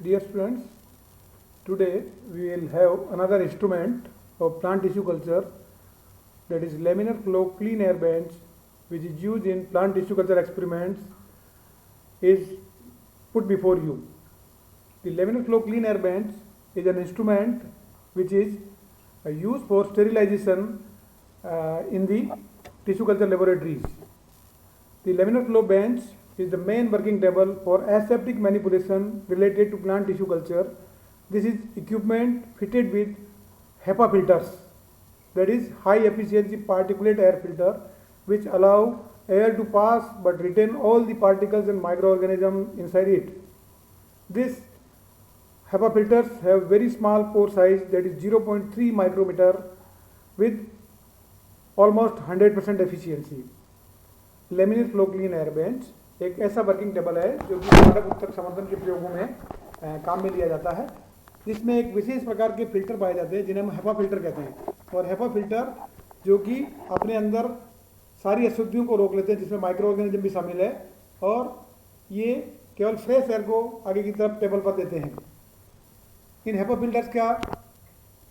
Dear students, today we will have another instrument of plant tissue culture, that is laminar flow clean air bench, which is used in plant tissue culture experiments, is put before you. The laminar flow clean air bench is an instrument which is used for sterilization in the tissue culture laboratories. The laminar flow bench is the main working table for aseptic manipulation related to plant tissue culture. This is equipment fitted with HEPA filters, that is high efficiency particulate air filter, which allow air to pass but retain all the particles and microorganisms inside it. These HEPA filters have very small pore size, that is 0.3 micrometer, with almost 100% efficiency. Laminar flow clean air bench एक ऐसा working table है जो कि मानक उत्तक समर्थन के प्रयोगों में काम में लिया जाता है, जिसमें एक विशेष प्रकार के फिल्टर पाए जाते हैं जिन्हें हम हेपा फिल्टर कहते हैं। और हेपा फिल्टर जो कि अपने अंदर सारी अशुद्धियों को रोक लेते हैं, जिसमें माइक्रो ऑर्गेनिज्म भी शामिल है, और ये केवल फ्रेश एयर को आगे की तरफ टेबल पर देते हैं। इन हेपा फिल्टर्स का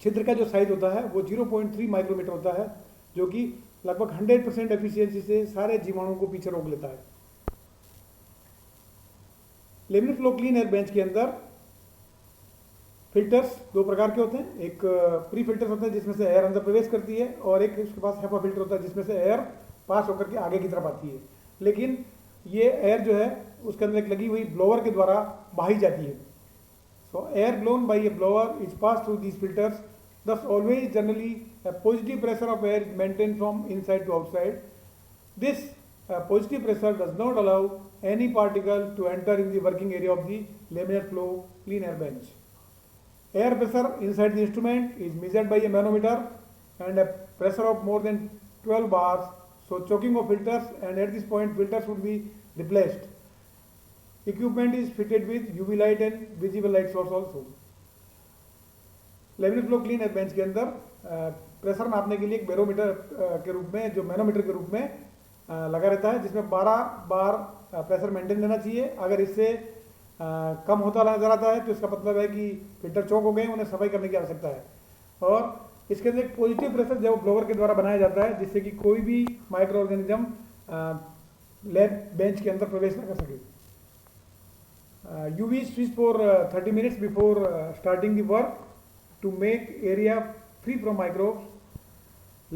छिद्र का जो साइज होता है वो 0.3 माइक्रोमीटर होता है, जो कि लगभग 100% एफिशिएंसी से सारे जीवाणुओं को पीछे रोक लेता है। Laminar flow clean air bench के अंदर फिल्टर्स दो प्रकार के होते हैं। एक प्री फिल्टर्स होते हैं जिसमें से एयर अंदर प्रवेश करती है, और एक उसके पास हेपा फिल्टर होता है जिसमें से एयर पास होकर के आगे की तरफ आती है। लेकिन ये एयर जो है उसके अंदर एक लगी हुई ब्लोअर के द्वारा बहाई जाती है। सो air blown by A blower is pass through these filters, thus always generally a positive pressure of air is maintained from inside to outside. This positive pressure does not allow any particle to enter in the working area of the laminar flow clean air bench. Air pressure inside the instrument is measured by a manometer and a pressure of more than 12 bars. So choking of filters, and at this point filters would be replaced. Equipment is fitted with UV light and visible light source also. Laminar flow clean air bench के अंदर pressure नापने के लिए एक barometer के रूप में, जो मैनोमीटर के रूप में लगा रहता है, जिसमें 12 बार प्रेशर मेंटेन रहना चाहिए। अगर इससे कम होता नजर आता है तो इसका मतलब है कि फिल्टर चौक हो गए, उन्हें सफाई करने की आवश्यकता है। और इसके अंदर एक पॉजिटिव प्रेशर जो ब्लोअर के द्वारा बनाया जाता है, जिससे कि कोई भी माइक्रो ऑर्गेनिज्म लैब बेंच के अंदर प्रवेश न कर सके। UV switch for 30 minutes before starting the work to make area free from microbes.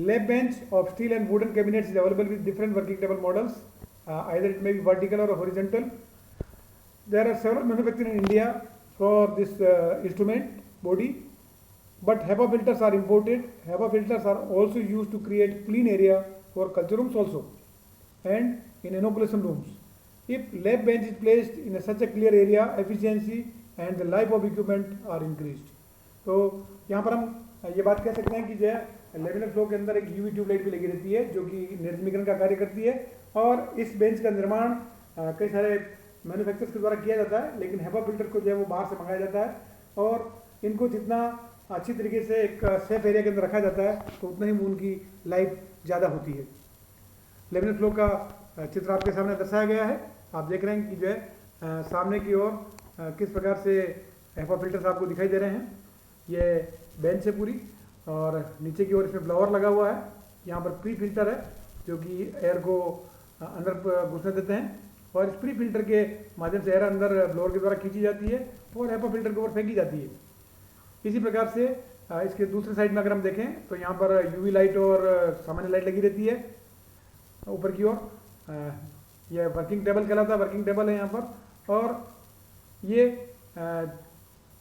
Lab bench of steel and wooden cabinets is available with different working table models. Either it may be vertical or horizontal. There are several manufacturers in India for this instrument body, but HEPA filters are imported. HEPA filters are also used to create clean area for culture rooms also, and in inoculation rooms. If lab bench is placed in such a clear area, efficiency and the life of equipment are increased. तो यहाँ पर हम ये बात कह सकते हैं कि जो है लेमिनर फ्लो के अंदर एक यूवी ट्यूबलाइट भी लगी रहती है, जो कि निर्जमीकरण का कार्य करती है। और इस बेंच का निर्माण कई सारे मैन्युफैक्चरर्स के द्वारा किया जाता है, लेकिन हेपा फिल्टर को जो है वो बाहर से मंगाया जाता है, और इनको जितना अच्छी तरीके से एक सेफ एरिया के अंदर रखा जाता है तो उतना ही उनकी लाइफ ज़्यादा होती है। लेमिनर फ्लो का चित्र आपके सामने दर्शाया गया है। आप देख रहे हैं कि जो है सामने की ओर किस प्रकार से हेपा फिल्टर्स आपको दिखाई दे रहे हैं। ये बेंच है पूरी, और नीचे की ओर इसमें ब्लोअर लगा हुआ है। यहाँ पर प्री फिल्टर है जो कि एयर को अंदर घुसने देते हैं, और इस प्री फिल्टर के माध्यम से एयर अंदर ब्लोअर के द्वारा खींची जाती है और हेपा फिल्टर के ऊपर फेंकी जाती है। इसी प्रकार से इसके दूसरे साइड में अगर हम देखें तो यहाँ पर यूवी लाइट और सामान्य लाइट लगी रहती है ऊपर की ओर। यह वर्किंग टेबल कहलाता है, वर्किंग टेबल है यहाँ पर। और ये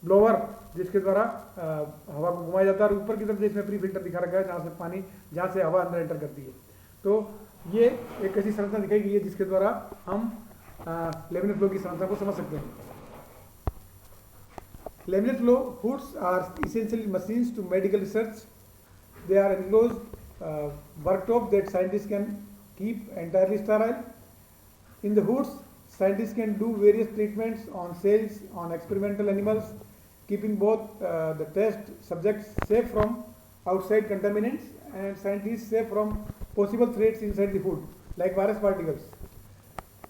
ब्लोअर जिसके द्वारा हवा को घुमाया जाता है, और ऊपर की तरफ से इसमें प्री फिल्टर दिखा रखा है जहाँ से हवा अंदर एंटर करती है। तो ये एक ऐसी संरचना दिखाई गई है जिसके द्वारा हम लेमिनर फ्लो की संरचना को समझ सकते हैं। Laminar flow hoods are essentially machines to medical research. They are enclosed worktop that scientists can keep entirely sterile. In the hoods, scientists can do various treatments on cells, on experimental animals, keeping both the test subjects safe from outside contaminants and scientists safe from possible threats inside the food, like virus particles.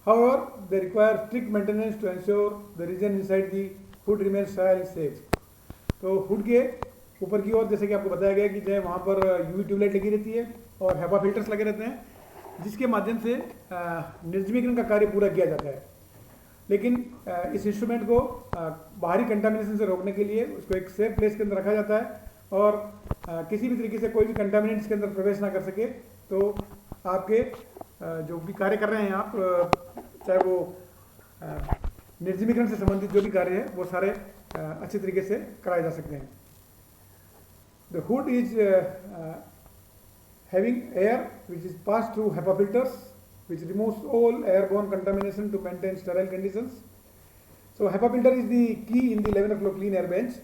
However, they require strict maintenance to ensure the region inside the hood remain style safe. तो hood के ऊपर की ओर जैसे कि आपको बताया गया कि जो है वहाँ पर यूवी ट्यूबलाइट लगी रहती है और हेपा फिल्टर्स लगे रहते हैं जिसके माध्यम से निर्जमीकरण का कार्य पूरा किया जाता है। लेकिन इस इंस्ट्रूमेंट को बाहरी कंटामिनेशन से रोकने के लिए उसको एक सेफ प्लेस के अंदर रखा जाता है और किसी भी तरीके से कोई भी कंटामिनेंट इसके अंदर प्रवेश ना कर सके। तो आपके जो भी कार्य कर रहे हैं आप, चाहे वो निर्जमीकरण से संबंधित जो भी कार्य है वो सारे अच्छे तरीके से कराए जा सकते हैं। The hood is having air which is passed through HEPA filters which removes all airborne contamination to maintain sterile conditions. So HEPA filter is the key in the laminar flow clean air bench.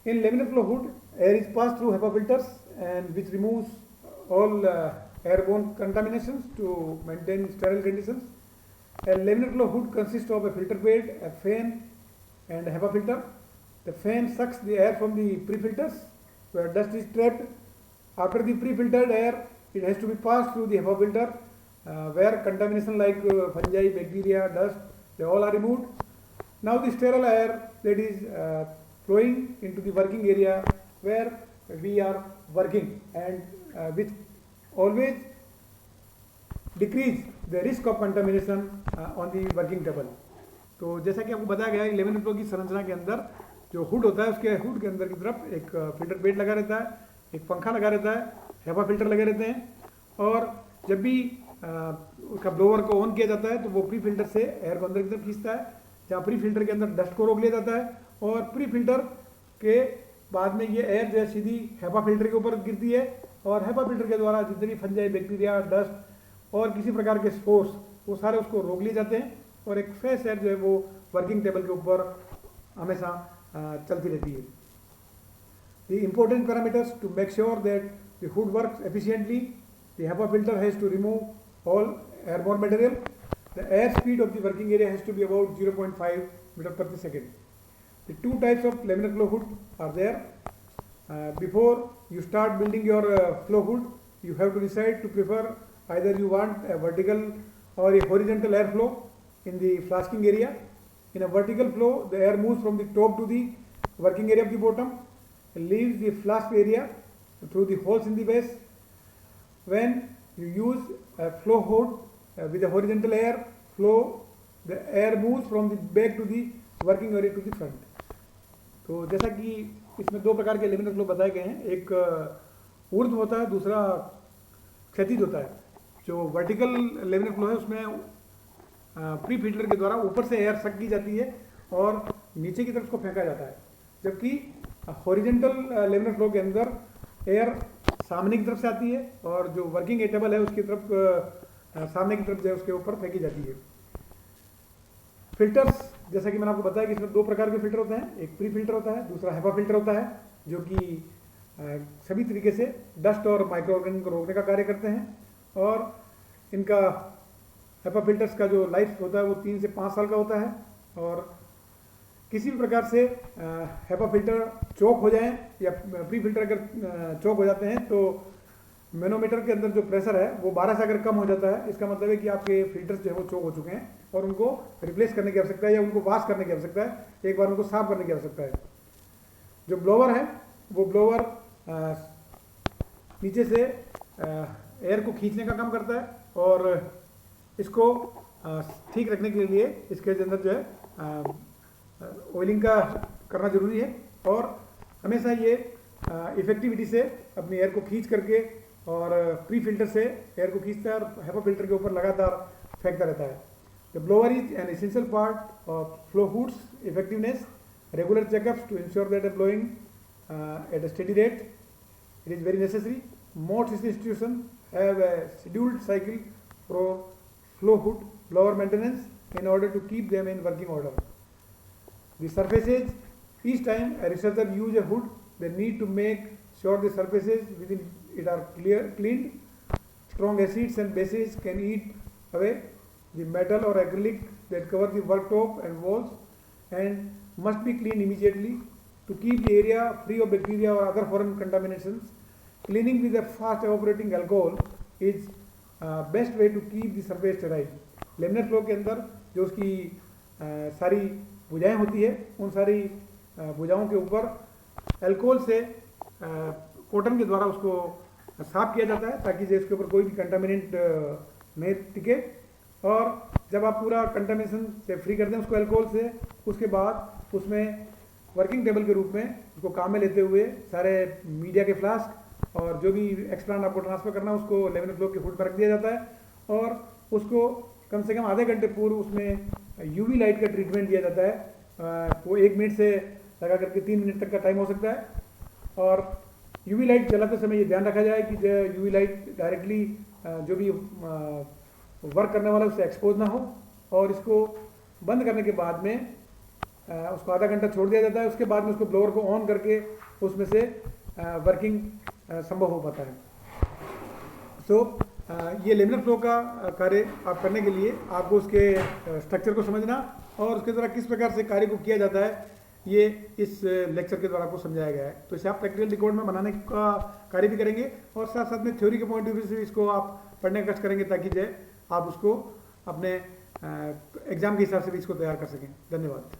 In laminar flow hood, air is passed through HEPA filters and which removes all airborne contaminations to maintain sterile conditions. A laminar flow hood consists of a filter bed, a fan and a HEPA filter. The fan sucks the air from the pre-filters where dust is trapped. After the pre-filtered air, it has to be passed through the HEPA filter where contamination like fungi, bacteria, dust, they all are removed. Now the sterile air that is flowing into the working area where we are working and which always decrease the risk of contamination on the working table. तो जैसा कि आपको बताया गया है laminar flow की संरचना के अंदर जो हुड होता है उसके हुड के अंदर की तरफ एक फिल्टर बेड लगा रहता है, एक पंखा लगा रहता है, हेपा फिल्टर लगे रहते हैं और जब भी उसका ब्लोअर को ऑन किया जाता है तो वो प्री फिल्टर से एयर को अंदर की तरफ खींचता है, जहाँ प्री फिल्टर के अंदर डस्ट को रोक लिया जाता है और प्री फिल्टर के बाद में ये एयर जो है सीधी हेपा फिल्टर के ऊपर गिरती है और हेपा फिल्टर के द्वारा जितने भी फंजाई, बैक्टीरिया, डस्ट और किसी प्रकार के स्पोर्स वो सारे उसको रोक लिए जाते हैं और एक फ्रेश एयर जो है वो वर्किंग टेबल के ऊपर हमेशा चलती रहती है। The important parameters to make sure that the hood works efficiently, the HEPA filter has to remove all airborne material. The air speed of the working area has to be about 0.5 meter per second. The two types of laminar flow hood are there. Before you start building your flow hood, you have to decide to prefer either you want a vertical or a horizontal airflow in the flasking area. In a vertical flow, the air moves from the top to the working area of the bottom, leaves the flask area through the holes in the base. When you use a flow hood with a horizontal air flow, the air moves from the back to the working area to the front. तो जैसा कि इसमें दो प्रकार के laminar flow बताए गए हैं, एक ऊर्ध्व होता है, दूसरा क्षैतिज होता है। जो वर्टिकल लेमिनर फ्लो है उसमें प्री फिल्टर के द्वारा ऊपर से एयर सक की जाती है और नीचे की तरफ उसको फेंका जाता है, जबकि हॉरिजेंटल लेमिनर फ्लो के अंदर एयर सामने की तरफ से आती है और जो वर्किंग टेबल है उसकी तरफ सामने की तरफ जो है उसके ऊपर फेंकी जाती है। फिल्टर्स जैसा कि मैंने आपको बताया कि इसमें दो प्रकार के फिल्टर होते हैं, एक प्री फिल्टर होता है, दूसरा हेपा फिल्टर होता है, जो कि सभी तरीके से डस्ट और माइक्रो ऑर्गेनिज्म को रोकने का कार्य करते हैं और इनका हेपा फिल्टर्स का जो लाइफ होता है वो 3 से 5 साल का होता है और किसी भी प्रकार से हेपा फिल्टर चौक हो जाए या प्री फिल्टर अगर चौक हो जाते हैं तो मैनोमीटर के अंदर जो प्रेशर है वो 12 से अगर कम हो जाता है, इसका मतलब है कि आपके फिल्टर्स जो है वो चौक हो चुके हैं और उनको रिप्लेस करने की आवश्यकता है या उनको वॉश करने की आवश्यकता है, एक बार उनको साफ करने की आवश्यकता है। जो ब्लोवर है वो ब्लोवर नीचे से एयर को खींचने का काम करता है और इसको ठीक रखने के लिए इसके अंदर जो है ऑयलिंग का करना जरूरी है और हमेशा ये इफेक्टिविटी से अपनी एयर को खींच करके और प्री फिल्टर से एयर को खींचता है और हेपा फिल्टर के ऊपर लगातार फेंकता रहता है। The blower is an essential part of flow hoods effectiveness, regular checkups to ensure that the blowing at a steady rate, it is very necessary. Most institution have a scheduled cycle for flow hood blower maintenance in order to keep them in working order. The surfaces, each time a researcher use a hood, they need to make sure the surfaces within it are cleaned. Strong acids and bases can eat away the metal or acrylic that cover the worktop and walls and must be cleaned immediately to keep the area free of bacteria or other foreign contaminations. Cleaning with a fast evaporating alcohol is best way to keep the surface sterile. Laminar flow के अंदर जो उसकी सारी भुजाएं होती है, उन सारी भुजाओं के ऊपर अल्कोहल से कॉटन के द्वारा उसको साफ किया जाता है ताकि जो इसके ऊपर कोई भी कंटामिनेंट नहीं टिके। और जब आप पूरा कंटामिनेशन से फ्री कर दें उसको अल्कोहल से, उसके बाद उसमें वर्किंग टेबल के रूप में उसको काम में लेते हुए सारे मीडिया के फ्लास्क और जो भी एक्सप्लांट आपको ट्रांसफ़र करना है उसको लेमिनेट फ्लो के हुड पर रख दिया जाता है और उसको कम से कम आधे घंटे पूर्व उसमें यूवी लाइट का ट्रीटमेंट दिया जाता है। वो 1 मिनट से लगा करके 3 मिनट तक का टाइम हो सकता है। और यूवी लाइट जलाते समय ये ध्यान रखा जाए कि जो यूवी लाइट डायरेक्टली जो भी वर्क करने वाला उससे एक्सपोज ना हो। और इसको बंद करने के बाद में उसको आधा घंटा छोड़ दिया जाता है। उसके बाद में उसको ब्लोअर को ऑन करके उसमें से वर्किंग संभव हो पाता है। ये लेमिनर फ्लो का कार्य आप करने के लिए आपको उसके स्ट्रक्चर को समझना और उसके द्वारा किस प्रकार से कार्य को किया जाता है ये इस लेक्चर के द्वारा आपको समझाया गया है। तो इसे आप प्रैक्टिकल रिकॉर्ड में बनाने का कार्य भी करेंगे और साथ साथ में थ्योरी के पॉइंट ऑफ व्यू से इसको आप पढ़ने का कष्ट करेंगे ताकि जो आप उसको अपने एग्जाम के हिसाब से भी इसको तैयार कर सकें। धन्यवाद।